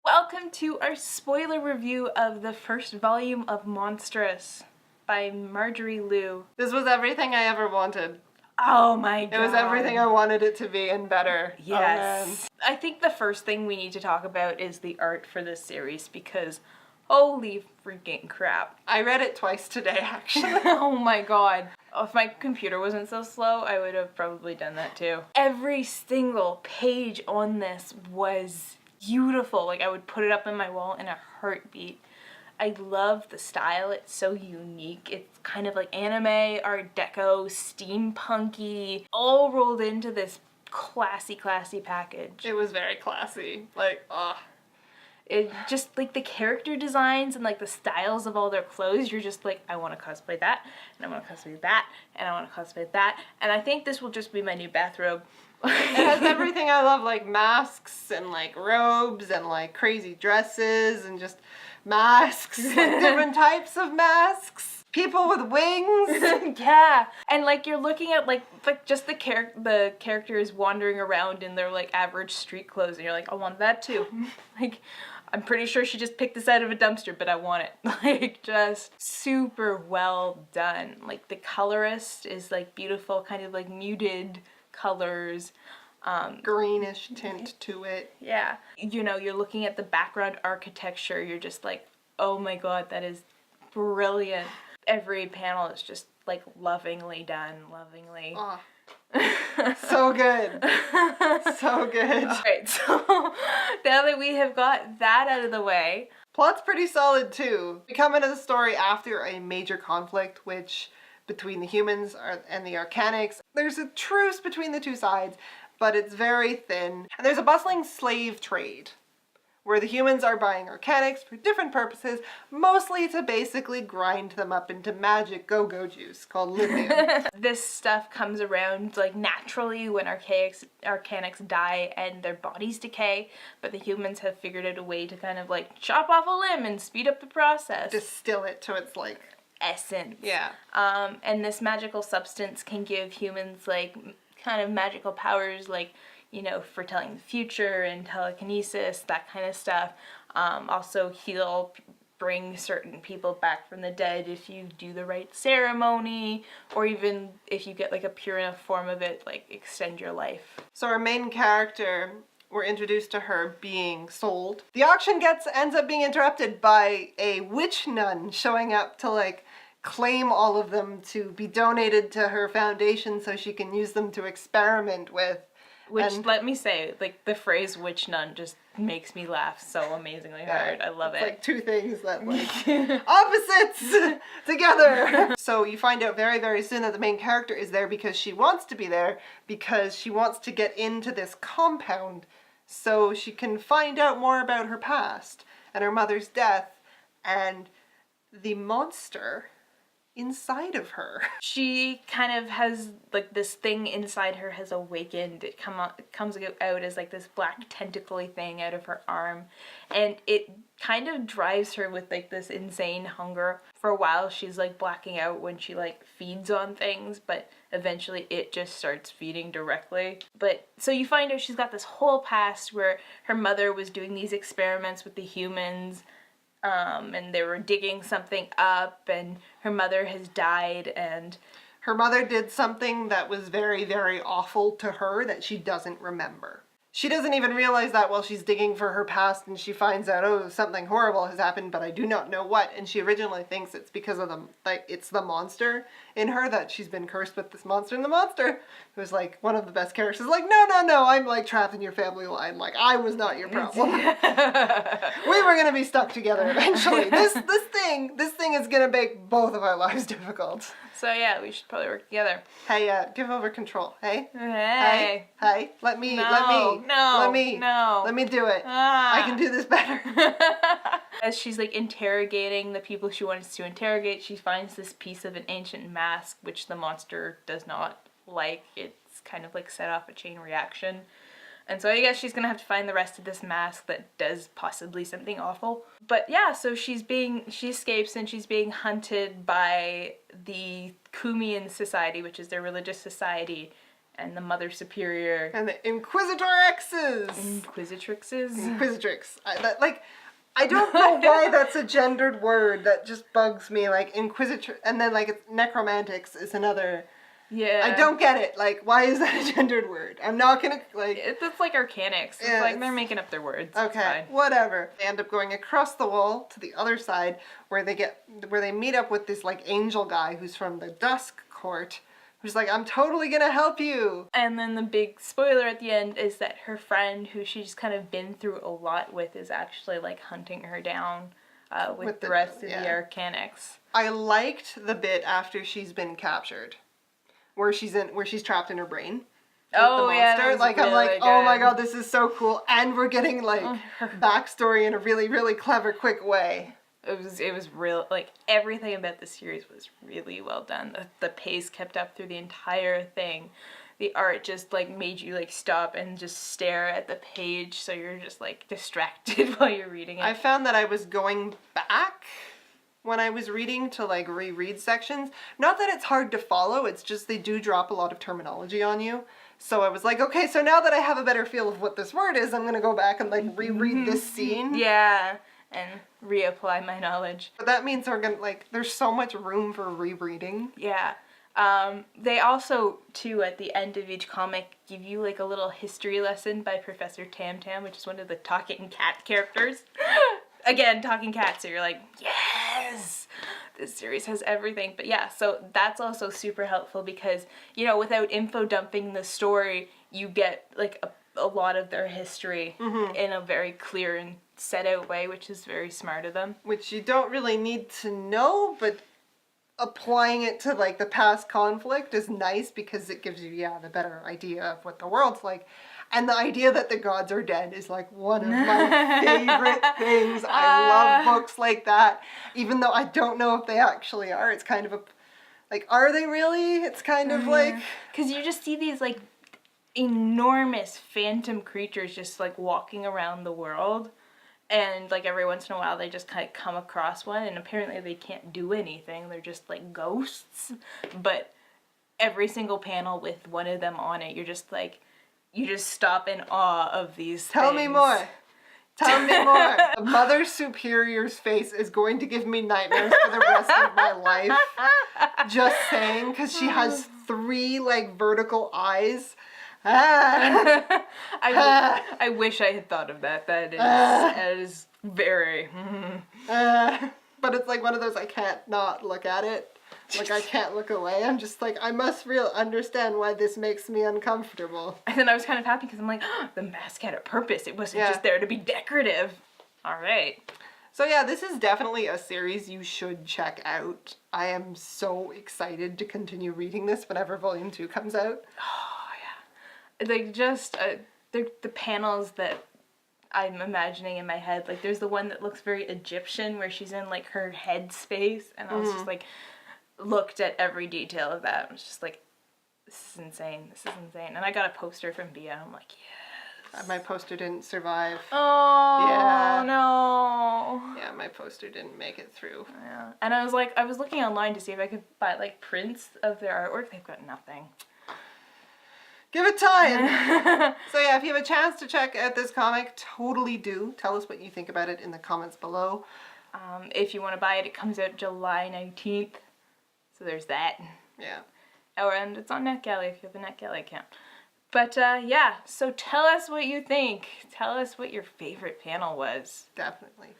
Welcome to our spoiler review of the first volume of Monstress by Marjorie Liu. This was everything I ever wanted. Oh my god. It was everything I wanted it to be and better. Yes. Oh, I think the first thing we need to talk about is the art for this series because holy freaking crap. I read it twice today, actually. Oh my god. If my computer wasn't so slow, I would have probably done that too. Every single page on this was beautiful. Like, I would put it up in my wall in a heartbeat. I love the style. It's so unique. It's kind of like anime, art deco, steampunky, all rolled into this classy package. It was very classy. Like, It just, like, the character designs and, like, the styles of all their clothes, you're just like, I want to cosplay that, and I want to cosplay that, and I want to cosplay that, and I think this will just be my new bathrobe. It has everything I love, like masks and like robes and like crazy dresses and just masks, like different types of masks. People with wings. Yeah, and like you're looking at like just the characters wandering around in their like average street clothes, and you're like, I want that too. Like, I'm pretty sure she just picked this out of a dumpster, but I want it. Like, just super well done. Like, the colorist is like beautiful, kind of like muted colors. Greenish tint to it. Yeah. You know, you're looking at the background architecture, you're just like, oh my god, that is brilliant. Every panel is just like lovingly done, lovingly. Oh. So good. So good. Alright, so now that we have got that out of the way. Plot's pretty solid too. We come into the story after a major conflict, which between the humans and the Arcanics. There's a truce between the two sides, but it's very thin. And there's a bustling slave trade where the humans are buying Arcanics for different purposes, mostly to basically grind them up into magic go-go juice called lithium. This stuff comes around like naturally when Arcanics die and their bodies decay, but the humans have figured out a way to kind of like chop off a limb and speed up the process. Distill it to its like essence. Yeah. And this magical substance can give humans like kind of magical powers, like, you know, foretelling the future and telekinesis, that kind of stuff. Also heal, bring certain people back from the dead if you do the right ceremony, or even if you get like a pure enough form of it, like extend your life. So our main character, we're introduced to her being sold. The auction ends up being interrupted by a witch nun showing up to like claim all of them to be donated to her foundation so she can use them to experiment with. Which, let me say, like, the phrase witch nun just makes me laugh so amazingly hard. I love it. Like two things that like opposites together. So you find out very, very soon that the main character is there because she wants to be there, because she wants to get into this compound so she can find out more about her past and her mother's death and the monster inside of her. She kind of has, like, this thing inside her has awakened. It comes out as, like, this black tentacle-y thing out of her arm. And it kind of drives her with, like, this insane hunger. For a while, she's, like, blacking out when she, like, feeds on things, but eventually it just starts feeding directly. But, so you find out she's got this whole past where her mother was doing these experiments with the humans, and they were digging something up, and her mother has died, and her mother did something that was very, very awful to her that she doesn't remember. She doesn't even realize that while she's digging for her past, and she finds out, oh, something horrible has happened, but I do not know what. And she originally thinks it's because of it's the monster in her, that she's been cursed with this monster. And the monster, who's like one of the best characters, is like, no, I'm like trapped in your family line. Like, I was not your problem. We were gonna be stuck together eventually. This thing is gonna make both of our lives difficult. So yeah, we should probably work together. Hey, give over control. Hey? Hey. Hey, let me do it. I can do this better. As she's like interrogating the people she wants to interrogate, she finds this piece of an ancient mask, which the monster does not like. It's kind of like set off a chain reaction. And so I guess she's gonna have to find the rest of this mask that does possibly something awful. But yeah, so she escapes and she's being hunted by the Kumian Society, which is their religious society, and the Mother Superior. And the Inquisitorexes! Inquisitrixes? Inquisitrix. I don't know why that's a gendered word. That just bugs me. Like, Inquisitor... And then, like, necromantics is another... Yeah. I don't get it. Like, why is that a gendered word? I'm not gonna, like... It's like Arcanics. It's like they're making up their words. Okay, whatever. They end up going across the wall to the other side where they meet up with this, like, angel guy who's from the Dusk Court, who's like, I'm totally gonna help you. And then the big spoiler at the end is that her friend, who she's kind of been through a lot with, is actually, like, hunting her down with the rest of the Arcanics. I liked the bit after she's been captured. Where she's trapped in her brain. Oh, yeah. I'm like, good. Oh my god, this is so cool. And we're getting, like, backstory in a really, really clever, quick way. It was real, like, everything about the series was really well done. The pace kept up through the entire thing. The art just, like, made you, like, stop and just stare at the page, so you're just, like, distracted while you're reading it. I found that I was going back when I was reading to, like, reread sections. Not that it's hard to follow, it's just they do drop a lot of terminology on you. So I was like, okay, so now that I have a better feel of what this word is, I'm gonna go back and, like, reread this scene. Yeah, and reapply my knowledge. But that means we're gonna, like, there's so much room for rereading. Yeah. They also, too, at the end of each comic, give you, like, a little history lesson by Professor Tam Tam, which is one of the talking cat characters. Again, talking cat, so you're like, yes! This series has everything. But yeah, so that's also super helpful because, you know, without info dumping the story, you get, like, a lot of their history in a very clear and set out way, which is very smart of them. Which you don't really need to know, but applying it to, like, the past conflict is nice because it gives you, the better idea of what the world's like. And the idea that the gods are dead is, like, one of my favorite things. I love books like that. Even though I don't know if they actually are. It's kind of a... Like, are they really? It's kind of like... Because you just see these, like, enormous phantom creatures just, like, walking around the world. And, like, every once in a while they just kind of come across one. And apparently they can't do anything. They're just, like, ghosts. But every single panel with one of them on it, you're just, like... You just stop in awe of these Tell things. me more. Tell me more. The Mother Superior's face is going to give me nightmares for the rest of my life. Just saying, because she has 3, like, vertical eyes. I wish I had thought of that. That is very... But it's like one of those, I can't not look at it. Like, I can't look away. I'm just like, I must understand why this makes me uncomfortable. And then I was kind of happy because I'm like, oh, the mask had a purpose. It wasn't just there to be decorative. All right. So yeah, this is definitely a series you should check out. I am so excited to continue reading this whenever Volume 2 comes out. Oh, yeah. Like, just the panels that I'm imagining in my head. Like, there's the one that looks very Egyptian where she's in, like, her head space. And I was just like... looked at every detail of that. I was just like, this is insane. This is insane. And I got a poster from Bia. And I'm like, yes. My poster didn't survive. Oh, yeah. No. Yeah, my poster didn't make it through. Yeah. And I was like, I was looking online to see if I could buy, like, prints of their artwork. They've got nothing. Give it time. So yeah, if you have a chance to check out this comic, totally do. Tell us what you think about it in the comments below. If you want to buy it, it comes out July 19th. So there's that. Yeah. Oh, and it's on NetGalley if you have a NetGalley account. But, yeah, so tell us what you think. Tell us what your favorite panel was. Definitely.